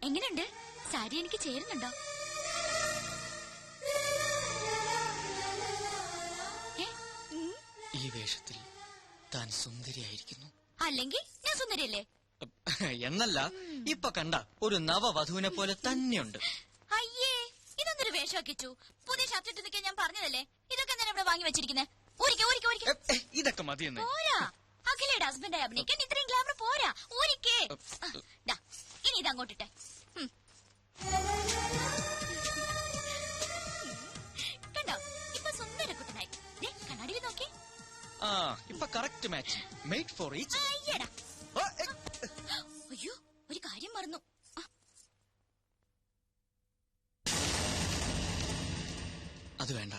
എങ്ങനെയുണ്ട്? സാരി എനിക്ക് ചേരുന്നുണ്ടോ? ഈ വേഷത്തിൽ താൻ സുന്ദരിയായിരിക്കുന്നു. അല്ലെങ്കിൽ ഞാൻ സുന്ദരിയല്ലേ? എന്നല്ല, ഇപ്പൊ കണ്ട ഒരു നവവധുവിനെ പോലെ തന്നെയുണ്ട്. അയ്യേ, ഇതൊന്നൊരു വേഷമാക്കിച്ചു. പുതിയ ഷർട്ട് ഇട്ട് നിൽക്കാൻ ഞാൻ പറഞ്ഞതല്ലേ. ഇതൊക്കെ എന്തിനാ ഇവിടെ വാങ്ങി വെച്ചിരിക്കുന്നത്? ഇതൊക്കെ മതിയെന്ന്. പോരാ, അഖിലയുടെ ഹസ്ബൻഡായി അഭിനയിക്കാൻ ഇത്രയും ഗ്ലാമർ പോരാ. ഊരിക്കേ. ഇനി ഇത് അങ്ങോട്ടിട്ടെ. കണ്ടോ, ഇപ്പൊ സുന്ദര കുട്ടനായി. കണ്ണാടിയിൽ നോക്കി. ഇപ്പൊ correct match. Made for each. അയ്യോ, ഒരു കാര്യം മറന്നു. അത് വേണ്ട.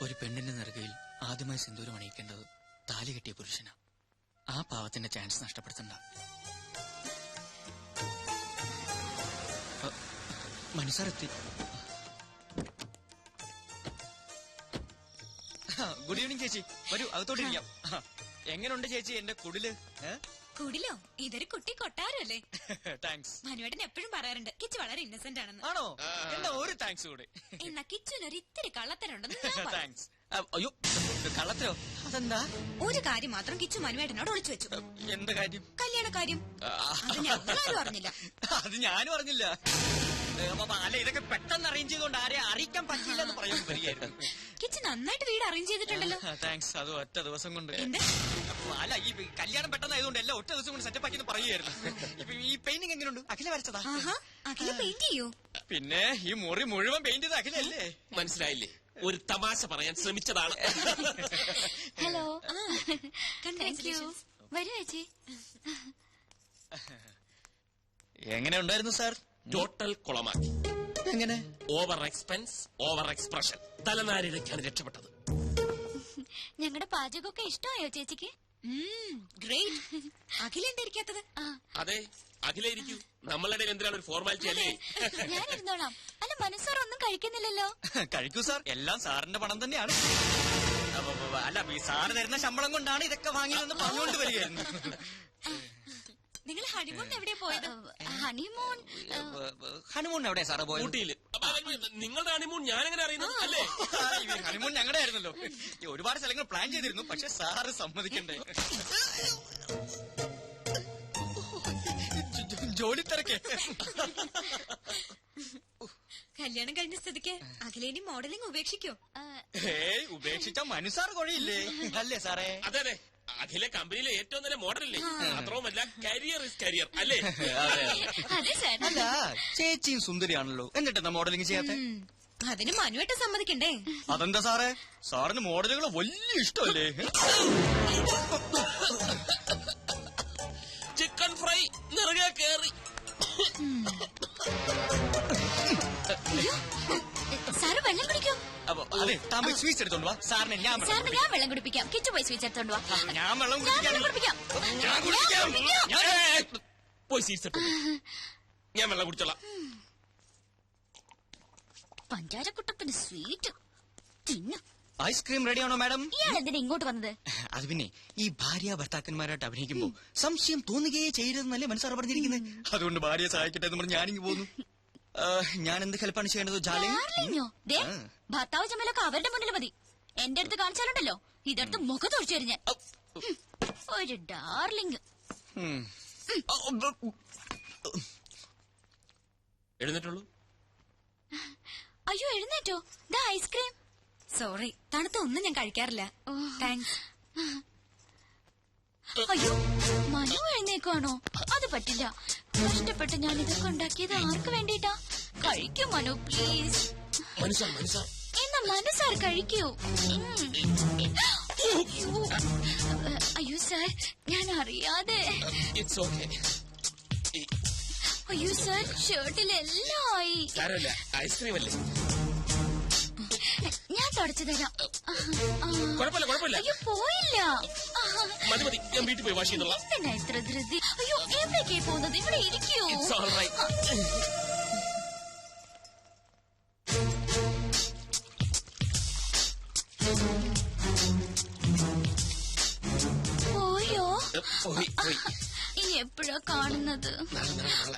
ഒരു പെണ്ണിന്റെ നെറുകയിൽ ആദ്യമായി സിന്ദൂരം അണിയിക്കേണ്ടത് താലി കെട്ടിയ പുരുഷനാ. ആ പാവത്തിന്റെ ചാൻസ് നഷ്ടപ്പെടുത്തണ്ട. മനസ്സാരെത്തി. ഗുഡ് ഈവനിങ് ചേച്ചി. വരൂ, അകത്തോട്ടിരിക്കാം. എങ്ങനെയുണ്ട് ചേച്ചി എന്റെ കുടില്? കുടിലോ? ഇതൊരു കുട്ടി കൊട്ടാരല്ലേ? താങ്ക്സ്. മനുവേട്ടൻ എപ്പോഴും പറയാറുണ്ട് കിച്ചു വളരെ ഇന്നസെന്റ് ആണെന്ന്. ആണോ? എന്നാ ഒരു താങ്ക്സ് കൂടെ. എന്നാ കിച്ചുവിനൊരു ഇത്തിരി കള്ളത്തരുണ്ടെന്ന്. താങ്ക്സ്. അയ്യോ, കള്ളത്തരോ? അതെന്താ? ഒരു കാര്യം മാത്രം കിച്ചു മനുവേട്ടനോട് ഒളിച്ചു വെച്ചു. എന്ത് കാര്യം? കല്യാണ കാര്യം. അത് ഞങ്ങളാരും അറിഞ്ഞില്ല. അത് ഞാനും അറിഞ്ഞില്ല. അല്ല, ഇതൊക്കെ പെട്ടെന്ന് അറേഞ്ച് ചെയ്തുകൊണ്ട് ആരെ അറിയിക്കാൻ പറ്റില്ല എന്ന് പറയാൻ വരികയായിരുന്നു. കിച്ചു നന്നായിട്ട് വീട് അറേഞ്ച് ചെയ്തിട്ടുണ്ടല്ലോ. താങ്ക്സ്. അത് ഒറ്റ ദിവസം കൊണ്ട്. അല്ല, ഈ കല്യാണം പെട്ടെന്നായതുകൊണ്ട് എല്ലാം ഒറ്റ ദിവസം കൊണ്ട് സെറ്റപ്പ് ആക്കി പറയുകയായിരുന്നു. ഇപ്പൊ ഈ പെയിന്റിംഗ് എങ്ങനെയുണ്ട്? അഖില വരച്ചതാ? അഖില പെയിന്റ് ചെയ്യൂ? പിന്നെ ഈ മുറി മുഴുവൻ പെയിന്റ് ചെയ്ത് അഖിലല്ലേ? മനസ്സിലായില്ലേ? ഒരു തമാശ പറയാൻ ശ്രമിച്ചതാണ്. ഹലോ, വരൂ ചേച്ചി. എങ്ങനെ ഉണ്ടായിരുന്നു സാർ? ടോട്ടൽ കുളമാക്കി. എങ്ങനെ? Over expense, over expression. തലനാരിഴക്കാണ് രക്ഷപ്പെട്ടത്. ഞങ്ങളുടെ പാചകമൊക്കെ ഇഷ്ടമായോ ചേച്ചിക്ക്? ഗ്രേറ്റ്. അഖില എന്താ ഇരിക്കാത്തത്? അതെ, അഖില ഇരിക്കൂ. നമ്മളുടെ എന്തിനാണ് ഒരു ഫോർമാലിറ്റി അല്ലേ? ഞാൻ ഇരുന്നോളാം. അല്ല, മനസ്സാർ ഒന്നും കഴിക്കുന്നില്ലല്ലോ. കഴിക്കൂ സാർ, എല്ലാം സാറിന്റെ പണം തന്നെയാണ്. അല്ല, ഈ സാറ് തരുന്ന ശമ്പളം കൊണ്ടാണ് ഇതൊക്കെ വാങ്ങിയതെന്ന് പറഞ്ഞുകൊണ്ട് വരികയായിരുന്നു. നിങ്ങൾ ഹണിമൂൺ എവിടെയാ പോയത്? ഹണിമൂൺ എവിടെയാ സാറ് പോയത്? ഊട്ടിയില്. നിങ്ങളുടെ ഹണിമൂൺ ഞാനെങ്ങനെ അറിയുന്നത്? അല്ലേ, ഹണിമൂൺ ഞങ്ങളുടെ ആയിരുന്നല്ലോ. ഒരുപാട് സ്ഥലങ്ങൾ പ്ലാൻ ചെയ്തിരുന്നു, പക്ഷെ സാറ് സമ്മതിക്കണ്ടേ. ജോലി തിരക്കേ. കല്യാണം കഴിഞ്ഞ സ്ഥിതിക്ക് അഖിലേനി മോഡലിംഗ് ഉപേക്ഷിക്കോ? ഉപേക്ഷിച്ച മനുസാർ കൊഴിയില്ലേ? അല്ലേ സാറേ? അതെ അതെ, അഖില കമ്പനിയിലെ ഏറ്റവും നല്ല മോഡലല്ലേ? മാത്രവുമല്ല, കരിയർ ഇസ് കരിയർ അല്ലേ? അല്ല, ചേച്ചിയും സുന്ദരിയാണല്ലോ, എന്നിട്ടെന്താ മോഡലിംഗ് ചെയ്യാത്ത? അതിന് മനുവായിട്ട് സമ്മതിക്കണ്ടേ? അതെന്താ സാറേ, സാറിന് മോഡലുകൾ വലിയ ഇഷ്ടമല്ലേ? ചിക്കൻ ഫ്രൈ നിറയെ കേറി. സാറ് വെള്ളം കുടിക്കോ? അതെ, താങ്കൾ സ്വീറ്റ്സ് എടുത്തോണ്ട് വാ. സാറിന് ഞാൻ വെള്ളം കുടിപ്പിക്കാം. കിച്ചു പോയി സ്വീറ്റ്സ് എടുത്തോണ്ട് വാ. ഞാൻ വെള്ളം കുടിപ്പിക്കാം. പോയി സ്വീറ്റ്സ് എടുത്തു. ഞാൻ വെള്ളം കുടിച്ചോളാം. പഞ്ചാരക്കുട്ടപ്പന് സ്വീറ്റ് തിന്നു. ഐസ്ക്രീം റെഡിയാണോ മാഡം? ഇയാൾ എന്തിനാ ഇങ്ങോട്ട് വന്നത്? അത് പിന്നെ ഈ ഭാര്യ ഭർത്താക്കന്മാരായിട്ട് അഭിനയിക്കുമ്പോ സംശയം തോന്നുകയേ ചെയ്യരുതെന്നല്ലേ മനസ്സാറ് പറഞ്ഞിരിക്കുന്നത്. അതുകൊണ്ട് ഭാര്യയെ സഹായിക്കട്ടെ എന്ന് പറഞ്ഞ് ഞാനിങ്ങ് പോന്നു. ഞാൻ എന്ത് ഹെൽപ്പാണ് ചെയ്യേണ്ടത്? ഭർത്താവ് ചമ്മലൊക്കെ അവരുടെ മുന്നിൽ മതി. എന്റെ അടുത്ത് കാണിച്ചാലുണ്ടല്ലോ, ഇതെടുത്ത് മുഖത്തൊഴിച്ചു തരും ഞാൻ. ഒരു ഡാർലിംഗ്. എഴുന്നേറ്റുള്ളൂ. അയ്യോ, എഴുന്നേറ്റോ? ദാ ഐസ്ക്രീം. സോറി, തണുത്ത ഒന്നും ഞാൻ കഴിക്കാറില്ല. താങ്ക്സ്. അയ്യോ, മനു എഴുന്നേക്കാണോ? അത് പറ്റില്ല. കഷ്ടപ്പെട്ട് ഞാൻ ഇതൊക്കെ ഉണ്ടാക്കിയത് ആർക്ക് വേണ്ടിട്ടാ? കഴിക്കൂ മനു, പ്ലീസ്. എന്നാ മനസ്സാർ കഴിക്കൂ. അയ്യോ സാർ, ഞാൻ അറിയാതെ. അയ്യോ സാർ, ഷർട്ടിലെല്ലാം ആയി. ഐസ്ക്രീം അല്ലേ? ഞാൻ തുടച്ചു തരാം. കുഴപ്പമില്ല. അയ്യോ, പോയില്ല. മതി, ഞാൻ വീട്ടിൽ പോയി വാഷ് ചെയ്തോളാം. എന്തിനാ ഇത്ര ധൃതി? അയ്യോ, എവിടേക്കേ പോകുന്നത്? ഇവിടെ ഇരിക്കൂ. പോയോ? പോയി. ഇനി എപ്പോഴാ കാണുന്നത്?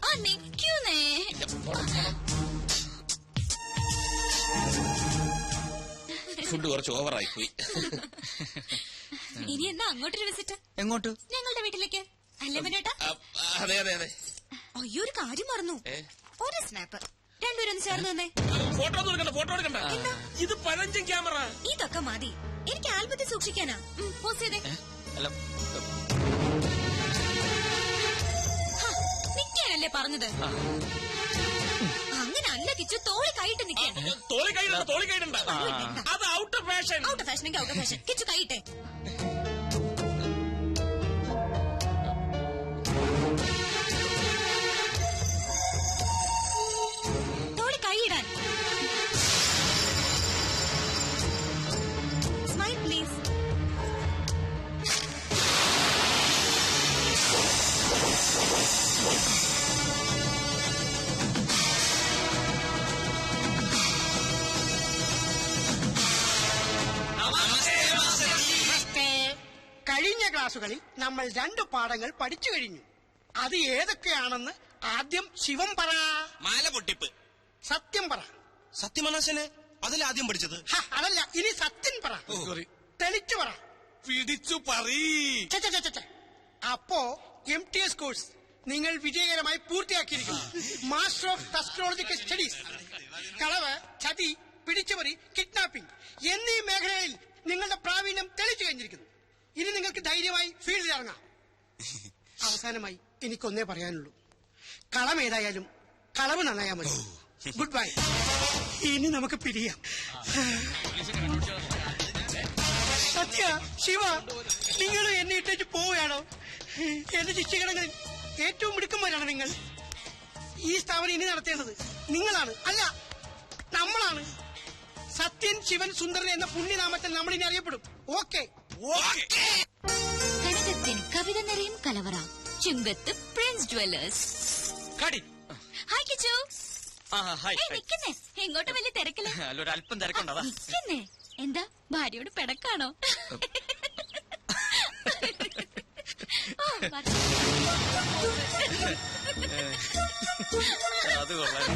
ആ നിക്കൂന്നേ. ഫുഡ് കുറച്ച് ഓവറായി പോയി. ഇനി എന്നാ അങ്ങോട്ടൊരു വിസിറ്റ്? എങ്ങോട്ട്? ഞങ്ങളുടെ വീട്ടിലേക്ക്. അല്ലേ മനോട്ടാ? അതെ അതെ അതെ. അയ്യോ, ഒരു കാര്യം മറന്നു. ഒരു സ്നാപ്പ്. രണ്ടുപേരും ചേർന്ന് തന്നെ. ഫോട്ടോ എടുക്കണ്ട, ഫോട്ടോ എടുക്കണ്ട. ഇത് 15 ക്യാമറ. ഇതൊക്കെ മതി. എനിക്ക് ആൽബത്തിൽ സൂക്ഷിക്കാനാ. പോസ് ചെയ്തേ. നിക്കാനല്ലേ പറഞ്ഞത്? അങ്ങനെ അല്ല കിച്ചു, തോളി കൈയിട്ട് നിൽക്കാൻ. തോളി കൈയിടണ്ട. അത് out of fashion. Out of fashion, out of fashion. Kichu കൈയിട്ടെ. തോളി കൈയിടാൻ. Smile please. കഴിഞ്ഞ ക്ലാസുകളിൽ നമ്മൾ 2 പാഠങ്ങൾ പഠിച്ചു കഴിഞ്ഞു. അത് ഏതൊക്കെയാണെന്ന് ആദ്യം ശിവം പറ. മാല പൊട്ടിപ്പ്. സത്യം പറ. സത്യമനാശനെ അതിലാദ്യം പഠിച്ചത്. അതല്ല, ഇനി സത്യം പറ. തെളിച്ചു പറ. പിടിച്ചു പറീ. അപ്പോ MTS കോഴ്സ് നിങ്ങൾ വിജയകരമായി പൂർത്തിയാക്കിയിരിക്കുന്നു. Master of astrological studies. കളവ്, ചതി, പിടിച്ചുപറി, കിഡ്നാപ്പിംഗ് എന്നീ മേഖലകളിൽ നിങ്ങളുടെ പ്രാവീണ്യം തെളിച്ചു കഴിഞ്ഞിരിക്കുന്നു. ഇനി നിങ്ങൾക്ക് ധൈര്യമായി ഫീൽഡിൽ ഇറങ്ങാം. അവസാനമായി എനിക്കൊന്നേ പറയാനുള്ളൂ. കളം ഏതായാലും കളവ് നന്നായാൽ മതി. Good bye. ഇനി നമുക്ക് പിരിയാം. സത്യ, ശിവ, നിങ്ങൾ എന്നെ ഇട്ടേച്ച് പോവുകയാണോ? എന്റെ ശിക്ഷകണങ്ങളിൽ ഏറ്റവും മിടുക്കന്മാരാണ് നിങ്ങൾ. ഈ സ്ഥാപനം ഇനി നടത്തേണ്ടത് നിങ്ങളാണ്, അല്ല നമ്മളാണ്. സത്യൻ, ശിവൻ, സുന്ദരൻ എന്ന പുണ്യനാമത്തിൽ നമ്മൾ ഇനി അറിയപ്പെടും. ഓക്കെ. കനകത്തിന് കവിത നിറയും കലവറ. ചുങ്കത്ത് പ്രിൻസ് ജ്വല്ലേഴ്സ്. ഹായ് കിച്ചു. നിക്കുന്നേ, എങ്ങോട്ട് വലിയ തിരക്കില്ല. അല്പം തിരക്കുണ്ടതാ. നിക്കുന്നേ. എന്താ, ഭാര്യയോട് പിടക്കാണോ? അത് കൊള്ളാം.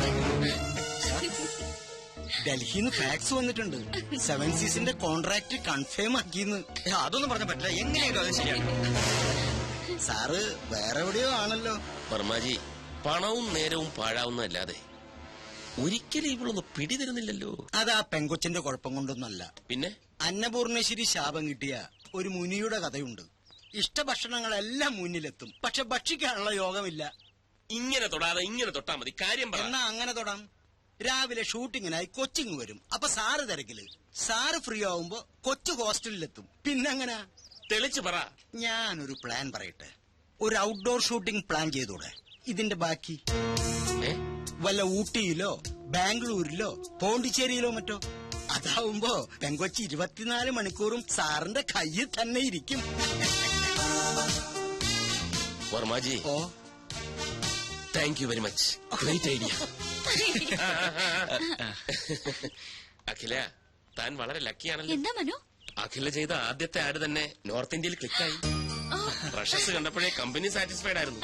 ഡൽഹിന്ന് ഫാക്സ് വന്നിട്ടുണ്ട്. 7 സീസിന്റെ കോൺട്രാക്ട് കൺഫേം ആക്കിന്ന്. അതൊന്നും പറഞ്ഞ പറ്റില്ല. എങ്ങനെയാലും അത് ശരിയാണ്. സാറ് വേറെ എവിടെയോ ആണല്ലോ. വർമാജി, പണവും നേരവും പാഴാവുന്നതല്ലാതെ ഒരിക്കലും ഇവളൊന്ന് പിടിതരുന്നില്ലല്ലോ. അതാ പെങ്കൊച്ചിന്റെ കുഴപ്പം കൊണ്ടൊന്നല്ല. പിന്നെ അന്നപൂർണേശ്വരി ശാപം കിട്ടിയ ഒരു മുനിയുടെ കഥയുണ്ട്. ഇഷ്ടഭക്ഷണങ്ങളെല്ലാം മുന്നിലെത്തും, പക്ഷെ ഭക്ഷിക്കാനുള്ള യോഗമില്ല. ഇങ്ങനെ തൊടാതെ ഇങ്ങനെ തൊട്ടാ മതി. കാര്യം പറ. എന്നാ അങ്ങനെ തൊടാം. രാവിലെ ഷൂട്ടിങ്ങിനായി കൊച്ചിങ് വരും. അപ്പൊ സാറ് തിരക്കില്. സാറ് ഫ്രീ ആവുമ്പോ കൊച്ചു ഹോസ്റ്റലിലെത്തും. പിന്നെങ്ങനെ? തെളിച്ചു പറ. ഞാനൊരു പ്ലാൻ പറയട്ടെ. ഒരു ഔട്ട്ഡോർ ഷൂട്ടിംഗ് പ്ലാൻ ചെയ്തൂടെ? ഇതിന്റെ ബാക്കി വല്ല ഊട്ടിയിലോ ബാംഗ്ലൂരിലോ പോണ്ടിച്ചേരിയിലോ മറ്റോ. അതാവുമ്പോ പെങ്കൊച്ചി 24 മണിക്കൂറും സാറിന്റെ കയ്യിൽ തന്നെ ഇരിക്കും. വർമാജി, ഓ, thank you very much. Great idea. അഖില, താൻ വളരെ ലക്കിയാണല്ലോ. എന്താ മനു? അഖില ചെയ്ത ആദ്യത്തെ ആഡ് തന്നെ നോർത്ത് ഇന്ത്യയിൽ ക്ലിക്കായി. പ്രഷസ് കണ്ടപ്പോഴേ കമ്പനി സാറ്റിസ്ഫൈഡ് ആയിരുന്നു.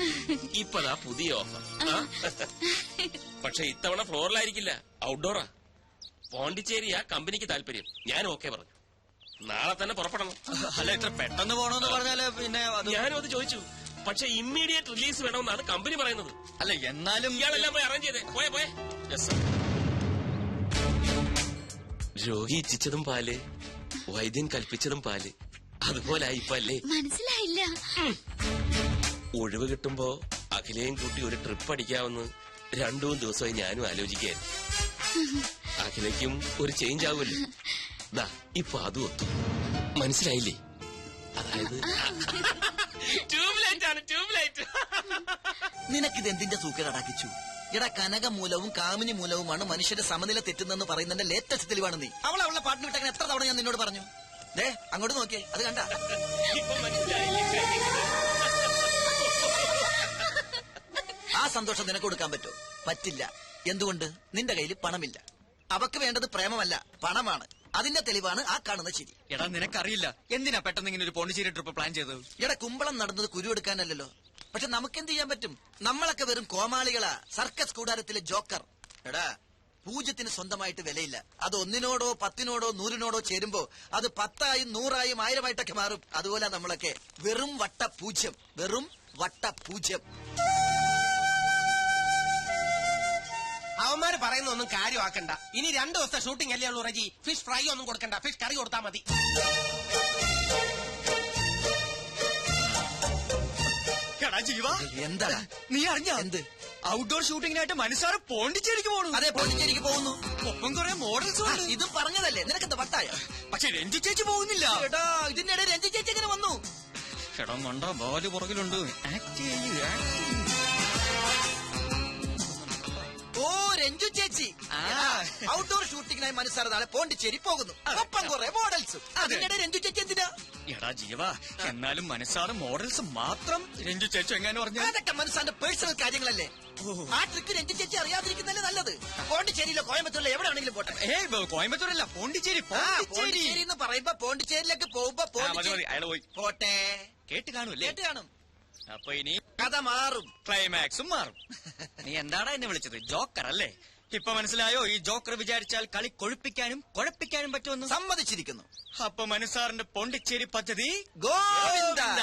ഇപ്പതാ പുതിയ ഓഫർ. പക്ഷെ ഇത്തവണ ഫ്ലോറിലായിരിക്കില്ല, ഔട്ട്ഡോറാ. പോണ്ടിച്ചേരിയാ കമ്പനിക്ക് താല്പര്യം. ഞാൻ ഓക്കെ പറഞ്ഞു. നാളെ തന്നെ പുറപ്പെടണം. അല്ല, ഇത്ര പെട്ടെന്ന് പോണോന്ന് പറഞ്ഞാല് പിന്നെ ഞാനും അത് ചോദിച്ചു. പക്ഷെ ഇമ്മീഡിയറ്റ് റിലീസ് വേണമെന്നാണ് കമ്പനി പറയുന്നത്. അല്ല, എന്നാലും ഇയാളെല്ലാം പോയി അറേഞ്ച് ചെയ്തേ. പോയെ. രോഗി ഇച്ഛിച്ചതും പാല്, വൈദ്യൻ കൽപ്പിച്ചതും പാല്. അതുപോലെ ഇപ്പല്ലേ? മനസ്സിലായില്ല. ഒഴിവ് കിട്ടുമ്പോ അഖിലയും കൂട്ടി ഒരു ട്രിപ്പ് അടിക്കാമെന്ന് 2 ദിവസമായി ഞാനും ആലോചിക്കായിരുന്നു. അഖിലയ്ക്കും ഒരു ചേഞ്ച് ആവുമല്ലോ. ദാ ഇപ്പൊ അതും ഒത്തു. മനസ്സിലായില്ലേ? അതായത് ട്യൂബ്ലൈറ്റ് ആണ്, ട്യൂബ്ലൈറ്റ്. നിനക്കിത് എന്തിന്റെ സൂക്കേടടാക്കിച്ചു? എടാ, കനകമൂലവും കാമിനി മൂലവുമാണ് മനുഷ്യന്റെ സമനില തെറ്റുന്നെന്ന് പറയുന്നതിന്റെ ലേറ്റസ്റ്റ് തെളിവാണ് നീ. അവളുടെ പാട്ടിന് വിട്ടങ്ങനെ എത്ര തവണ ഞാൻ നിന്നോട് പറഞ്ഞു. ദേ, അങ്ങോട്ട് നോക്കിയേ, അത് കണ്ട. ഇപ്പൊ മനസ്സിലായില്ലേ? ആ സന്തോഷം നിനക്ക് കൊടുക്കാൻ പറ്റുമോ? പറ്റില്ല. എന്തുകൊണ്ട്? നിന്റെ കയ്യിൽ പണമില്ല. അവക്ക് വേണ്ടത് പ്രേമമല്ല, പണമാണ്. അതിന്റെ തെളിവാണ് ആ കാണുന്ന ചിരി. എടാ നിനക്കറിയില്ല എന്തിനാ പെട്ടെന്ന് ഇങ്ങനെ ഒരു പോണ്ടിച്ചേരി ട്രിപ്പ് പ്ലാൻ ചെയ്തത്? എടാ കുമ്പളം നടന്നത് കുരുവെടുക്കാനല്ലോ. പക്ഷെ നമുക്കെന്ത് ചെയ്യാൻ പറ്റും? നമ്മളൊക്കെ വെറും കോമാളികളാ, സർക്കസ് കൂടാരത്തിലെ ജോക്കർ. എടാ പൂജ്യത്തിന് സ്വന്തമായിട്ട് വിലയില്ല. അത് 1-നോടോ 10-നോടോ 100-നോടോ ചേരുമ്പോ അത് 10,000 100,000 1000-ആയിട്ടൊക്കെ മാറും. അതുപോലെ നമ്മളൊക്കെ വെറും വട്ട പൂജ്യം, വെറും വട്ട പൂജ്യം. അവന്മാര് പറയുന്ന ഒന്നും കാര്യമാക്കണ്ട. ഇനി 2 ദിവസത്തെ ഷൂട്ടിംഗ് അല്ലേ ഉള്ളൂ റജി. ഫിഷ് ഫ്രൈ ഒന്നും കൊടുക്കണ്ട, ഫിഷ് കറി കൊടുത്താ മതി. എടാ ജീവ, എന്താ നീ അറിഞ്ഞ എന്ത്? ഔട്ട്ഡോർ ഷൂട്ടിങ്ങിനായിട്ട് മനസ്സാറ് പോണ്ടിച്ചേരിക്ക് പോണു. അതെ, പോണ്ടിച്ചേരിക്ക് പോകുന്നു. ഒപ്പം കുറെ മോഡൽസ് ഉണ്ട്. ഇതും പറഞ്ഞതല്ലേ, നിനക്കെന്താ വട്ടായ? പക്ഷെ രഞ്ജു ചേച്ചി പോകുന്നില്ല. എടാ ഇതിന്റെ ഇടയിൽ രഞ്ജി ചേച്ചി എങ്ങനെ വന്നു? എടാ മണ്ട ബാല് പുറകിലുണ്ട്. ഓ രഞ്ജു ചേച്ചി. ഔട്ട്ഡോർ ഷൂട്ടിങ്ങിനായി മനസ്സാറ് നാളെ പോണ്ടിച്ചേരി പോകുന്നു. ഒപ്പം കുറെ മോഡൽസും. അതിനിടെ രഞ്ജു ചേച്ചി എന്തിനാ? എടാ ജീവ, എന്നാലും മനസ്സാറ് മോഡൽസ് മാത്രം രഞ്ജു ചേച്ചി എങ്ങനെ പറഞ്ഞു? അതൊക്കെ മനസ്സാന്റെ പേഴ്സണൽ കാര്യങ്ങളല്ലേ. ആ ട്രിക്ക് രഞ്ജു ചേച്ചി അറിയാതിരിക്കുന്നല്ലേ നല്ലത്. പോണ്ടിച്ചേരിയിലോ കോയമ്പത്തൂരിലോ എവിടെ ആണെങ്കിലും പോട്ടെ. കോയമ്പത്തൂരല്ല, പോണ്ടിച്ചേരി. പോണ്ടിച്ചേരി എന്ന് പറയുമ്പോ പോണ്ടിച്ചേരിയിലേക്ക് പോകുമ്പോ അയാൾ പോയി പോട്ടെ. കേട്ട് കാണൂല്ലേ? കേട്ട് കാണും. അപ്പൊ ഇനി കഥ മാറും, ക്ലൈമാക്സും മാറും. നീ എന്താടാ എന്നെ വിളിച്ചത്? ജോക്കർ അല്ലേ? ഇപ്പൊ മനസ്സിലായോ ഈ ജോക്കർ വിചാരിച്ചാൽ കളി കൊഴുപ്പിക്കാനും കുഴപ്പിക്കാനും പറ്റുമെന്ന്? സമ്മതിച്ചിരിക്കുന്നു. അപ്പൊ മനസ്സാറിന്റെ പോണ്ടിച്ചേരി പദ്ധതി ഗോവിന്ദ.